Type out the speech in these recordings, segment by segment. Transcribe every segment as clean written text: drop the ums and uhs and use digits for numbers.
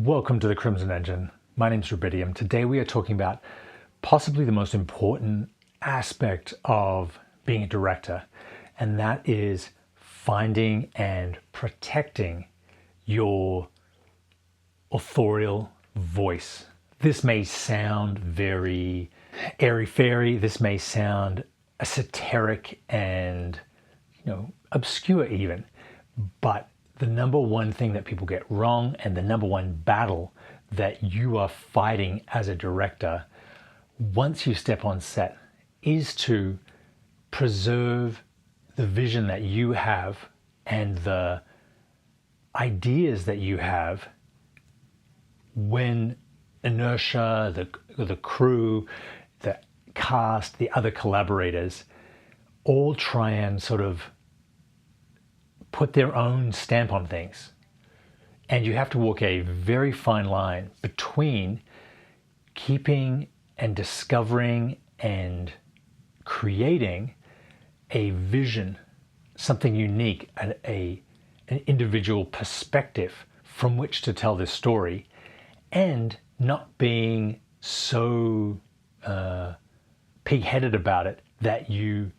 Welcome to the Crimson Engine. My name's Rubidium. Today we are talking about possibly the most important aspect of being a director, and that is finding and protecting your authorial voice. This may sound very airy-fairy, this may sound esoteric and obscure even, but the number one thing that people get wrong and the number one battle that you are fighting as a director once you step on set is to preserve the vision that you have and the ideas that you have when inertia, the crew, the cast, the other collaborators all try and sort of put their own stamp on things. And you have to walk a very fine line between keeping and discovering and creating a vision, something unique, an individual perspective from which to tell this story, and not being so pig-headed about it that you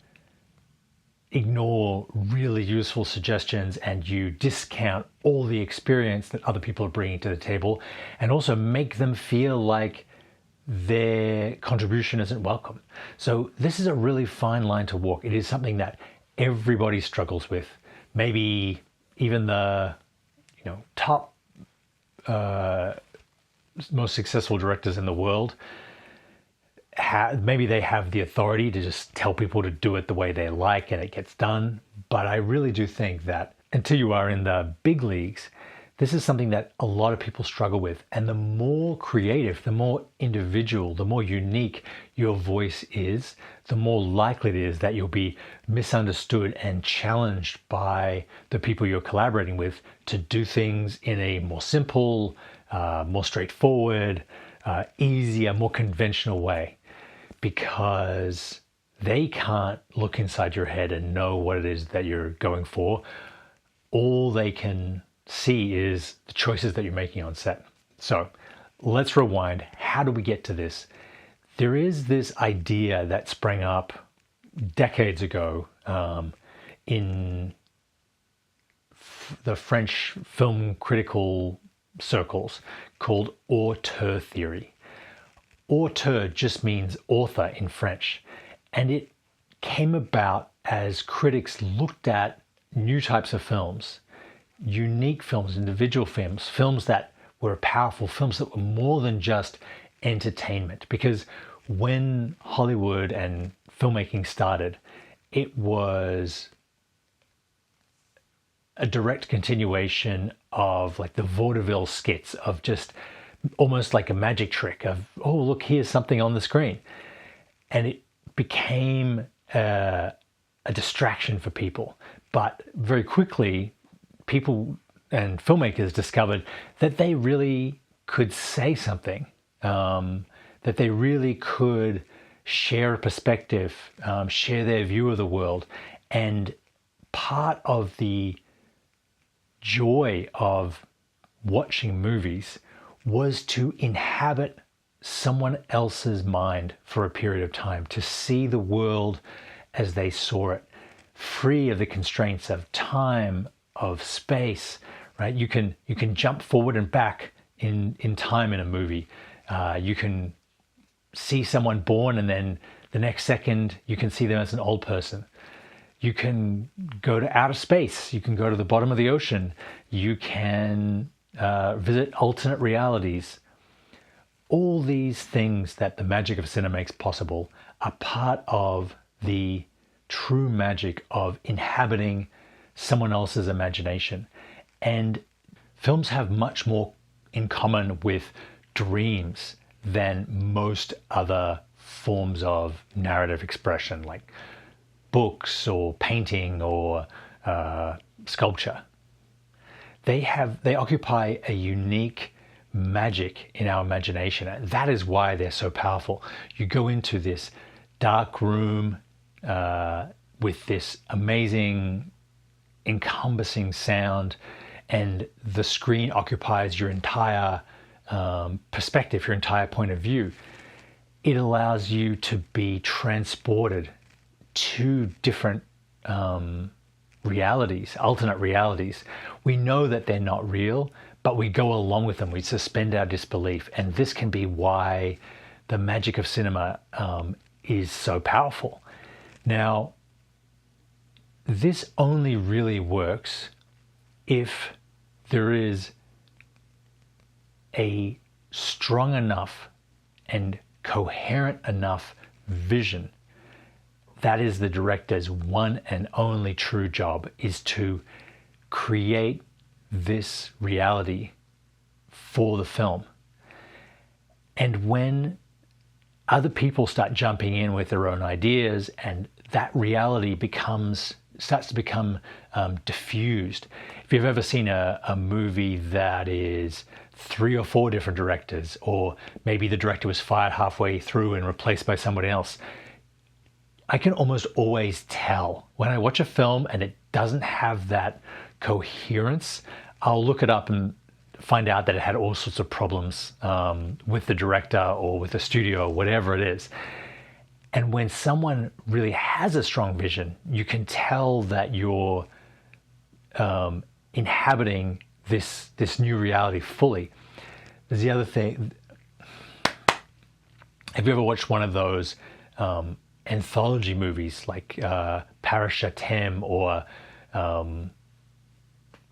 ignore really useful suggestions and you discount all the experience that other people are bringing to the table, and also make them feel like their contribution isn't welcome. So this is a really fine line to walk. It is something that everybody struggles with. Maybe even the top most successful directors in the world, maybe they have the authority to just tell people to do it the way they like and it gets done. But I really do think that until you are in the big leagues, this is something that a lot of people struggle with. And the more creative, the more individual, the more unique your voice is, the more likely it is that you'll be misunderstood and challenged by the people you're collaborating with to do things in a more simple, more straightforward, easier, more conventional way. Because they can't look inside your head and know what it is that you're going for. All they can see is the choices that you're making on set. So let's rewind. How do we get to this? There is this idea that sprang up decades ago in the French film critical circles called Auteur theory. Auteur just means author in French, and it came about as critics looked at new types of films, unique films, individual films, films that were powerful, films that were more than just entertainment. Because when Hollywood and filmmaking started, it was a direct continuation of like the vaudeville skits of just almost like a magic trick of, oh, look, here's something on the screen. And it became a distraction for people. But very quickly, people and filmmakers discovered that they really could say something, that they really could share a perspective, share their view of the world. And part of the joy of watching movies was to inhabit someone else's mind for a period of time, to see the world as they saw it, free of the constraints of time, of space, right? You can jump forward and back in time in a movie. You can see someone born and then the next second you can see them as an old person. You can go to outer space. You can go to the bottom of the ocean. You can visit alternate realities. All these things that the magic of cinema makes possible are part of the true magic of inhabiting someone else's imagination. And films have much more in common with dreams than most other forms of narrative expression, like books or painting or sculpture. They occupy a unique magic in our imagination. And that is why they're so powerful. You go into this dark room with this amazing encompassing sound, and the screen occupies your entire perspective, your entire point of view, it allows you to be transported to different realities, alternate realities. We know that they're not real, but we go along with them. We suspend our disbelief. And this can be why the magic of cinema is so powerful. Now, this only really works if there is a strong enough and coherent enough vision. That is the director's one and only true job, is to create this reality for the film. And when other people start jumping in with their own ideas, and that reality starts to become diffused. If you've ever seen a movie that is 3 or 4 different directors, or maybe the director was fired halfway through and replaced by somebody else, I can almost always tell when I watch a film and it doesn't have that coherence. I'll look it up and find out that it had all sorts of problems with the director or with the studio or whatever it is. And when someone really has a strong vision, you can tell that you're inhabiting this new reality fully. There's the other thing. Have you ever watched one of those anthology movies like Parashatem, or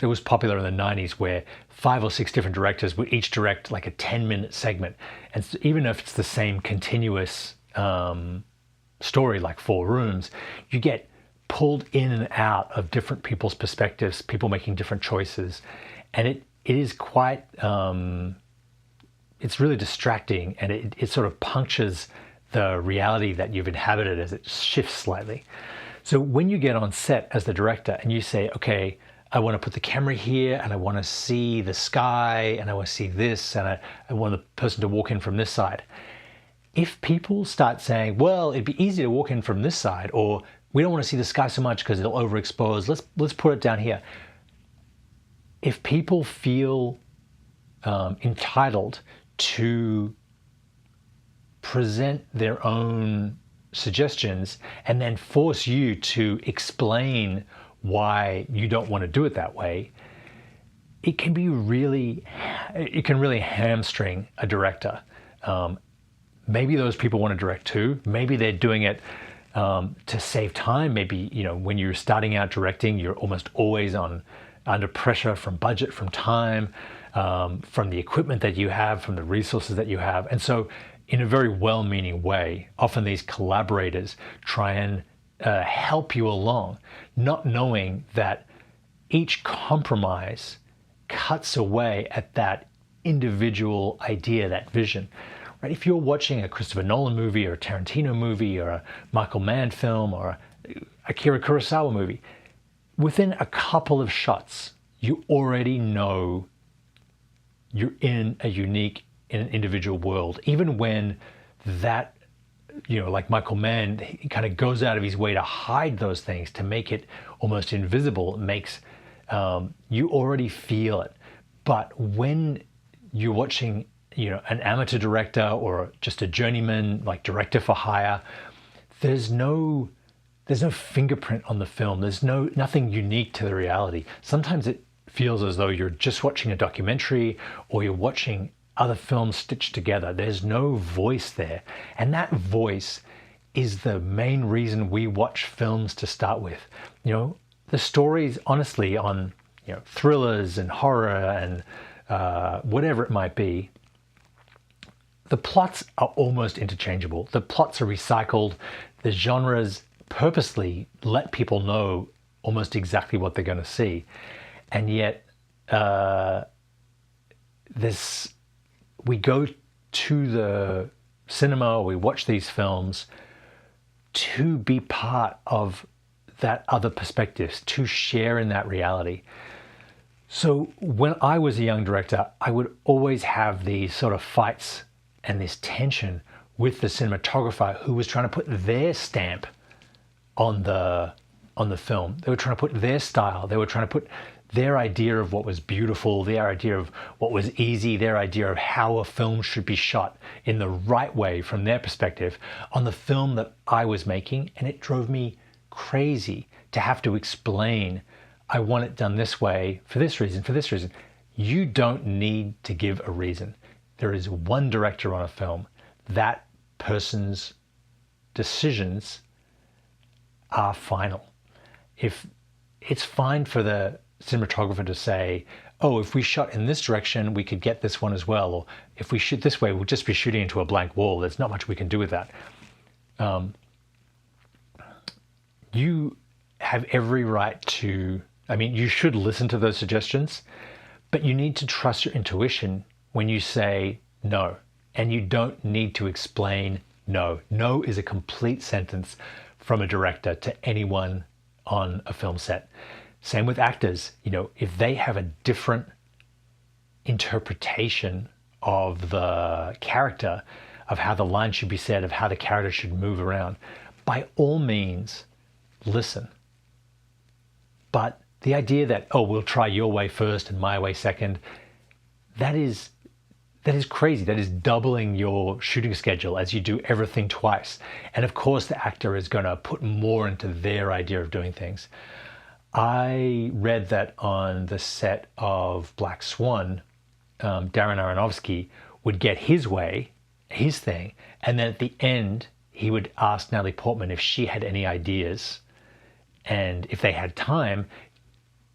it was popular in the 90s, where 5 or 6 different directors would each direct like a 10-minute segment. And so even if it's the same continuous story, like 4 Rooms, you get pulled in and out of different people's perspectives, people making different choices. And it is quite, it's really distracting, and it sort of punctures the reality that you've inhabited as it shifts slightly. So when you get on set as the director and you say, okay, I want to put the camera here, and I want to see the sky, and I want to see this, and I want the person to walk in from this side. If people start saying, well, it'd be easy to walk in from this side, or we don't want to see the sky so much because it'll overexpose, let's put it down here. If people feel entitled to present their own suggestions and then force you to explain why you don't want to do it that way, it can really hamstring a director. Maybe those people want to direct too. Maybe they're doing it to save time. Maybe, when you're starting out directing, you're almost always under pressure from budget, from time, from the equipment that you have, from the resources that you have. And so in a very well-meaning way, often these collaborators try and help you along, not knowing that each compromise cuts away at that individual idea, that vision. Right? If you're watching a Christopher Nolan movie, or a Tarantino movie, or a Michael Mann film, or a Akira Kurosawa movie, within a couple of shots, you already know you're in an individual world. Even when that, like Michael Mann, he kind of goes out of his way to hide those things, to make it almost invisible. It makes, you already feel it. But when you're watching, an amateur director or just a journeyman, like director for hire, there's no fingerprint on the film. There's nothing unique to the reality. Sometimes it feels as though you're just watching a documentary, or you're watching other films stitched together. There's no voice there. And that voice is the main reason we watch films to start with. The stories, honestly, on thrillers and horror and whatever it might be, the plots are almost interchangeable. The plots are recycled. The genres purposely let people know almost exactly what they're going to see. And yet, we go to the cinema, we watch these films to be part of that other perspectives, to share in that reality. So when I was a young director, I would always have these sort of fights and this tension with the cinematographer who was trying to put their stamp on the film. They were trying to put their style. They were trying to put their idea of what was beautiful, their idea of what was easy, their idea of how a film should be shot in the right way from their perspective on the film that I was making. And it drove me crazy to have to explain, I want it done this way for this reason, for this reason. You don't need to give a reason. There is one director on a film. That person's decisions are final. If it's fine for the cinematographer to say, oh, if we shot in this direction, we could get this one as well. Or if we shoot this way, we'll just be shooting into a blank wall. There's not much we can do with that. You have every right to, you should listen to those suggestions, but you need to trust your intuition when you say no. And you don't need to explain no. No is a complete sentence from a director to anyone on a film set. Same with actors. If they have a different interpretation of the character, of how the line should be said, of how the character should move around, by all means, listen. But the idea that, oh, we'll try your way first and my way second, that is crazy. That is doubling your shooting schedule as you do everything twice. And of course, the actor is going to put more into their idea of doing things. I read that on the set of Black Swan, Darren Aronofsky would get his way, his thing, and then at the end, he would ask Natalie Portman if she had any ideas, and if they had time,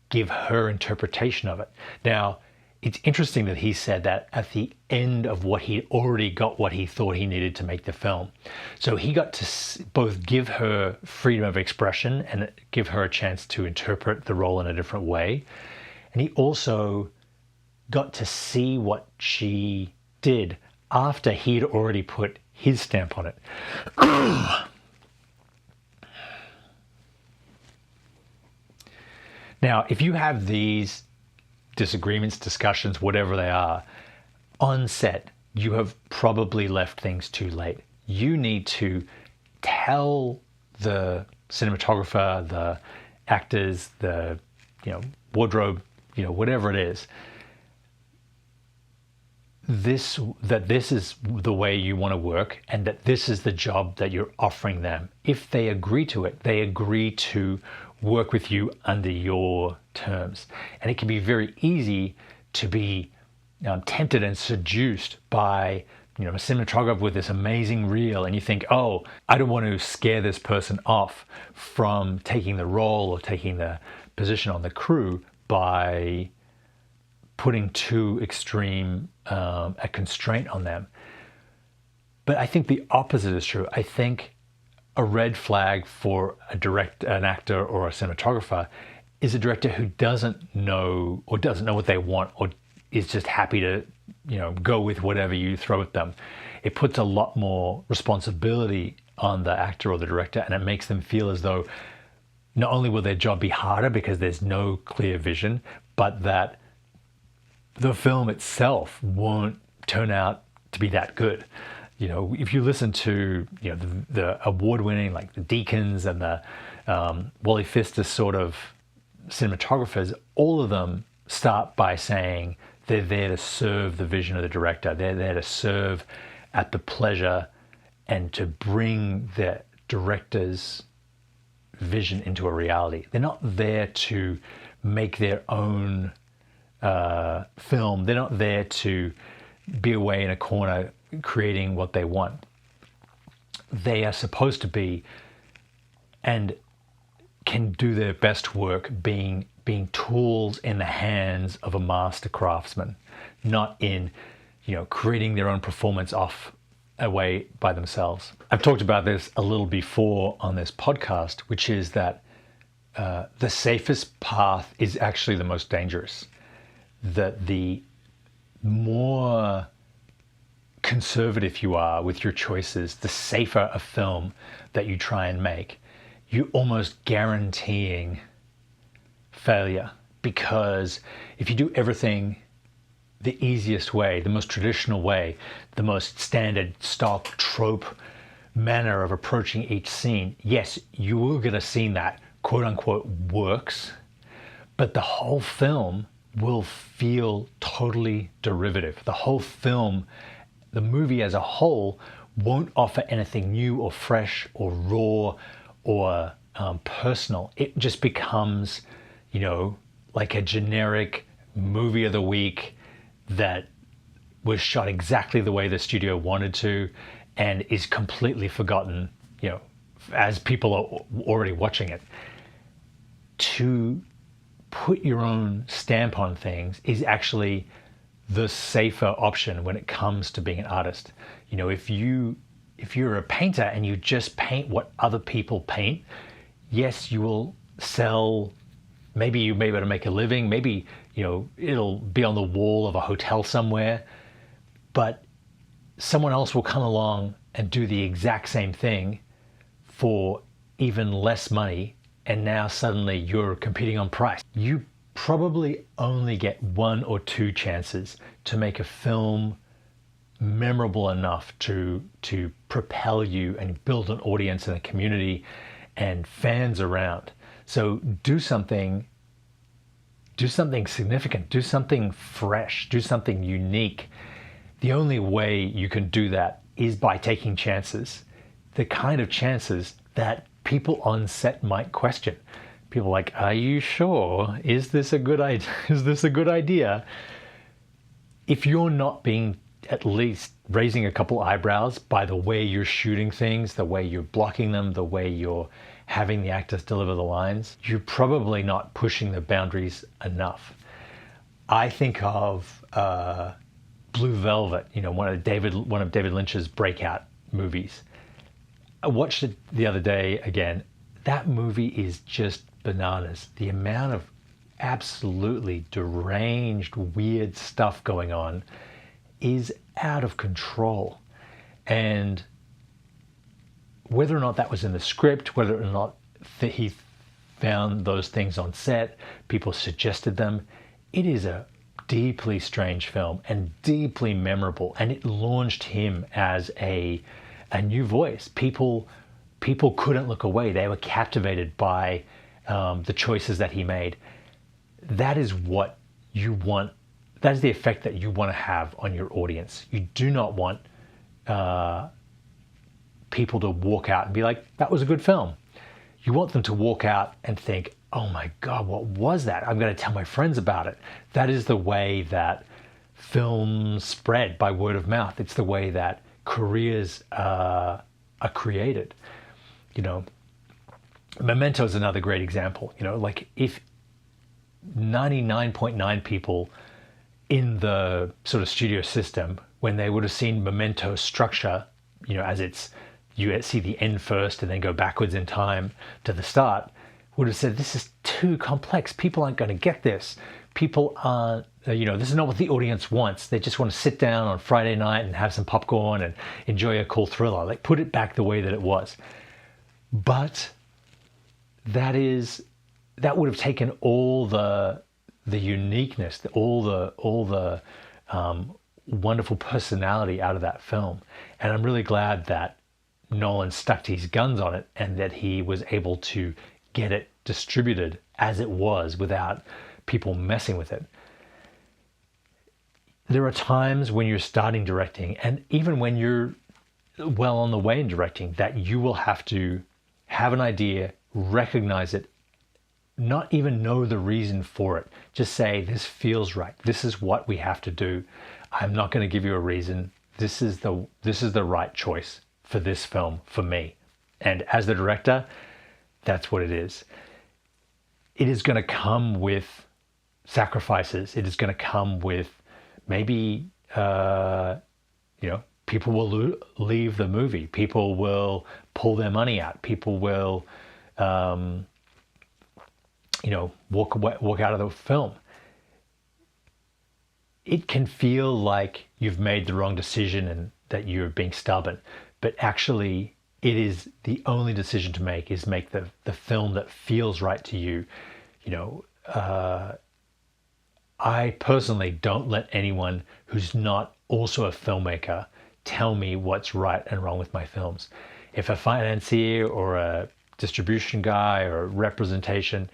give her interpretation of it. Now, it's interesting that he said that at the end of what he'd already got what he thought he needed to make the film. So he got to both give her freedom of expression and give her a chance to interpret the role in a different way. And he also got to see what she did after he'd already put his stamp on it. Now, if you have these disagreements, discussions, whatever they are, on set, you have probably left things too late. You need to tell the cinematographer, the actors, the wardrobe, whatever it is, that this is the way you want to work and that this is the job that you're offering them. If they agree to it, they agree to work with you under your terms. And it can be very easy to be tempted and seduced by a cinematographer with this amazing reel, and you think, oh, I don't want to scare this person off from taking the role or taking the position on the crew by putting too extreme a constraint on them. But I think the opposite is true. I think a red flag for an actor or a cinematographer is a director who doesn't know what they want, or is just happy to go with whatever you throw at them. It puts a lot more responsibility on the actor or the director, and it makes them feel as though not only will their job be harder because there's no clear vision, but that the film itself won't turn out to be that good. If you listen to the award-winning, like the Deakins and the Wally Pfister sort of cinematographers, all of them start by saying they're there to serve the vision of the director. They're there to serve at the pleasure and to bring the director's vision into a reality. They're not there to make their own film. They're not there to be away in a corner creating what they want. They are supposed to be and can do their best work being tools in the hands of a master craftsman, not in creating their own performance away by themselves. I've talked about this a little before on this podcast, which is that the safest path is actually the most dangerous. That the more conservative you are with your choices, the safer a film that you try and make, you're almost guaranteeing failure. Because if you do everything the easiest way, the most traditional way, the most standard stock trope manner of approaching each scene, yes, you will get a scene that quote unquote works, but the whole film will feel totally derivative. The whole film, the movie as a whole, won't offer anything new or fresh or raw or personal. It just becomes, like a generic movie of the week that was shot exactly the way the studio wanted to and is completely forgotten, as people are already watching it. To put your own stamp on things is actually the safer option when it comes to being an artist. If you're a painter and you just paint what other people paint, yes, you will sell. Maybe you may be able to make a living. Maybe it'll be on the wall of a hotel somewhere. But someone else will come along and do the exact same thing for even less money, and now suddenly you're competing on price. You probably only get one or two chances to make a film memorable enough to propel you and build an audience and a community and fans around. So do something significant, do something fresh, do something unique. The only way you can do that is by taking chances, the kind of chances that people on set might question. People like, are you sure? Is this a good idea? Is this a good idea? If you're not being at least raising a couple eyebrows by the way you're shooting things, the way you're blocking them, the way you're having the actors deliver the lines, you're probably not pushing the boundaries enough. I think of Blue Velvet, one of David Lynch's breakout movies. I watched it the other day again. That movie is just bananas. The amount of absolutely deranged, weird stuff going on is out of control. And whether or not that was in the script, whether or not he found those things on set, people suggested them, it is a deeply strange film and deeply memorable. And it launched him as a new voice. People couldn't look away. They were captivated by the choices that he made. That is what you want. That is the effect that you want to have on your audience. You do not want people to walk out and be like, that was a good film. You want them to walk out and think, oh my God, what was that? I'm going to tell my friends about it. That is the way that films spread, by word of mouth. It's the way that careers are created. Memento is another great example. Like if 99.9 people in the sort of studio system, when they would have seen Memento's structure, as you see the end first and then go backwards in time to the start, would have said, this is too complex. People aren't going to get this. People aren't, this is not what the audience wants. They just want to sit down on Friday night and have some popcorn and enjoy a cool thriller. Like, put it back the way that it was. But that would have taken all the uniqueness, all the wonderful personality out of that film. And I'm really glad that Nolan stuck to his guns on it and that he was able to get it distributed as it was without people messing with it. There are times when you're starting directing, and even when you're well on the way in directing, that you will have to have an idea, recognize it, not even know the reason for it. Just say, this feels right. This is what we have to do. I'm not going to give you a reason. This is the right choice for this film, for me. And as the director, that's what it is. It is going to come with sacrifices. It is going to come with maybe, people will leave the movie. People will pull their money out. People will, walk out of the film. It can feel like you've made the wrong decision and that you're being stubborn, but actually it is the only decision to make, is make the film that feels right to you. I personally don't let anyone who's not also a filmmaker tell me what's right and wrong with my films. If a financier or a distribution guy or representation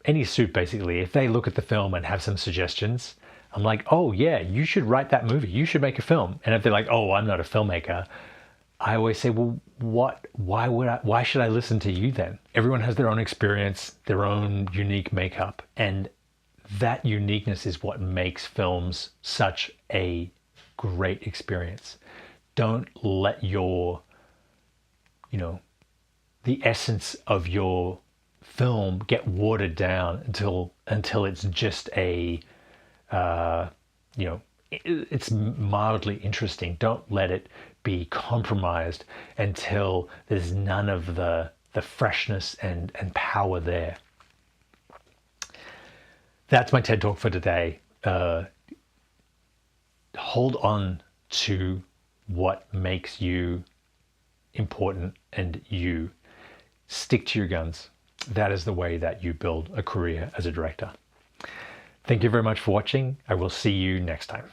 any suit basically, if they look at the film and have some suggestions, I'm like, oh yeah, you should write that movie. You should make a film. And if they're like, oh, I'm not a filmmaker, I always say, well, why should I listen to you then? Everyone has their own experience, their own unique makeup. And that uniqueness is what makes films such a great experience. Don't let your, the essence of your film get watered down until it's just a, it's mildly interesting. Don't let it be compromised until there's none of the freshness and power there. That's my TED Talk for today. Hold on to what makes you important, and you stick to your guns. That is the way that you build a career as a director. Thank you very much for watching. I will see you next time.